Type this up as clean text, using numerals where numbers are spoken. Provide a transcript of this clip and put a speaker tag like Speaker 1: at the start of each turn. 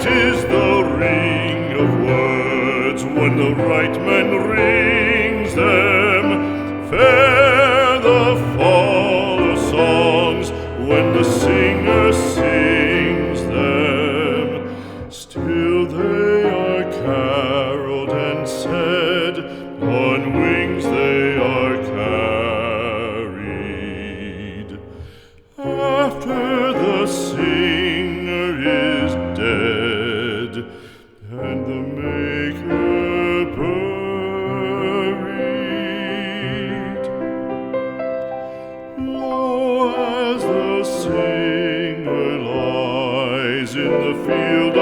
Speaker 1: is the ring of words when the right man rings them. Fair the fall of songs when the singer sings them. Still they are caroled and said, on wings they are carried. After the singer is dead and the maker buried, lo, as the singer lies in the field